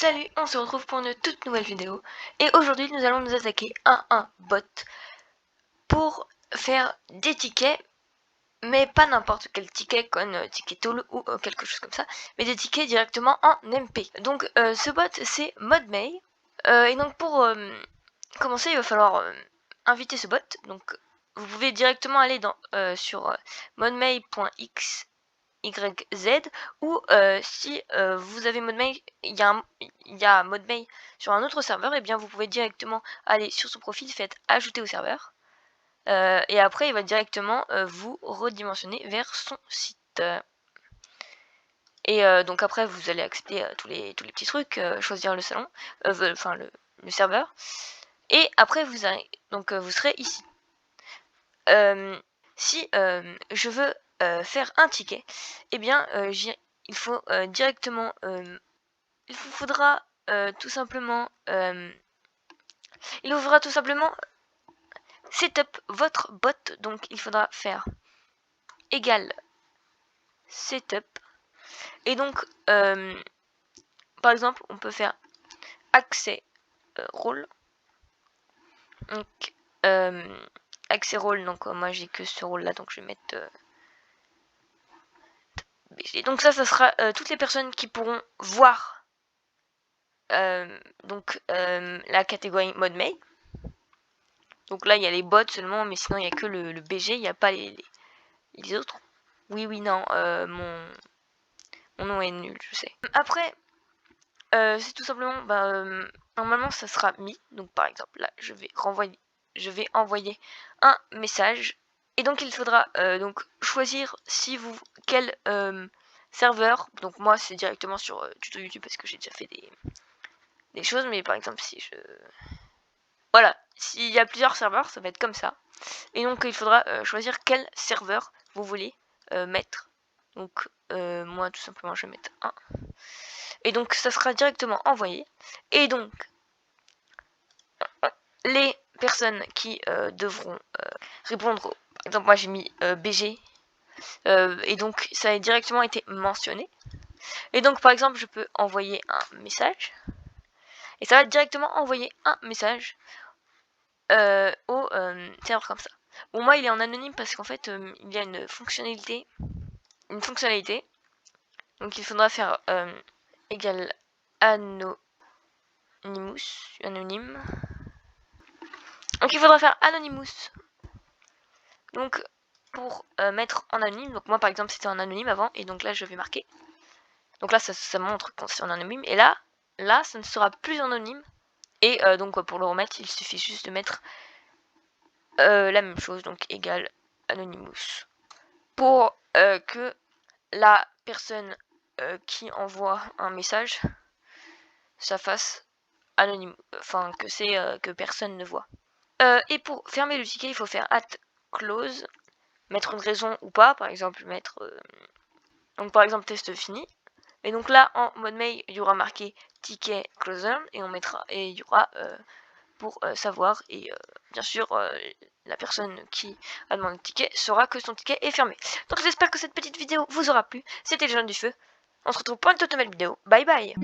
Salut, on se retrouve pour une toute nouvelle vidéo et aujourd'hui nous allons nous attaquer à un bot pour faire des tickets, mais pas n'importe quel ticket comme ticket tool ou quelque chose comme ça, mais des tickets directement en MP. Donc ce bot c'est ModMay et donc pour commencer il va falloir inviter ce bot. Donc vous pouvez directement aller sur modmay.xyz ou si vous avez ModMay, il y a ModMay sur un autre serveur, et bien vous pouvez directement aller sur son profil, faites ajouter au serveur et après il va directement vous redimensionner vers son site. Et donc après vous allez accepter tous les petits trucs, choisir le salon, enfin le serveur, et après vous serez ici. Si je veux faire un ticket, et bien il faut directement il vous faudra tout simplement setup votre bot. Donc il faudra faire égal setup, et donc par exemple on peut faire accès rôle. Donc accès rôle, donc moi j'ai que ce rôle là, donc je vais mettre BG. Donc ça sera toutes les personnes qui pourront voir la catégorie ModMay. Donc là il y a les bots seulement, mais sinon il n'y a que le BG, il n'y a pas les autres. Oui, non, mon nom est nul, je sais. Après, c'est tout simplement, normalement ça sera mis. Donc par exemple là je vais envoyer un message, et donc il faudra donc choisir quel serveur. Donc moi c'est directement sur tuto YouTube parce que j'ai déjà fait des choses, mais par exemple si je... Voilà, s'il y a plusieurs serveurs, ça va être comme ça. Et donc il faudra choisir quel serveur vous voulez mettre. Donc moi tout simplement je vais mettre 1. Et donc ça sera directement envoyé. Et donc les personnes qui devront répondre, par exemple moi j'ai mis BG, et donc ça a directement été mentionné. Et donc par exemple je peux envoyer un message, et ça va directement envoyer un message au serveur comme ça. Bon, moi il est en anonyme parce qu'en fait il y a une fonctionnalité. Donc il faudra faire égal anonymous, anonyme. Donc il faudra faire anonymous. Donc pour mettre en anonyme, donc moi par exemple c'était en anonyme avant, et donc là je vais marquer. Donc là ça montre quand c'est en anonyme, et là ça ne sera plus anonyme. Et donc pour le remettre il suffit juste de mettre la même chose, donc égal anonymous, pour que la personne qui envoie un message, ça fasse anonyme, enfin que personne ne voit. Et pour fermer le ticket, il faut faire @close, mettre une raison ou pas, par exemple mettre donc par exemple test fini. Et donc là en mode mail il y aura marqué ticket closer, et il y aura pour savoir, et bien sûr la personne qui a demandé le ticket saura que son ticket est fermé. Donc j'espère que cette petite vidéo vous aura plu. C'était le Jaune du Feu. On se retrouve pour une toute nouvelle vidéo. Bye bye.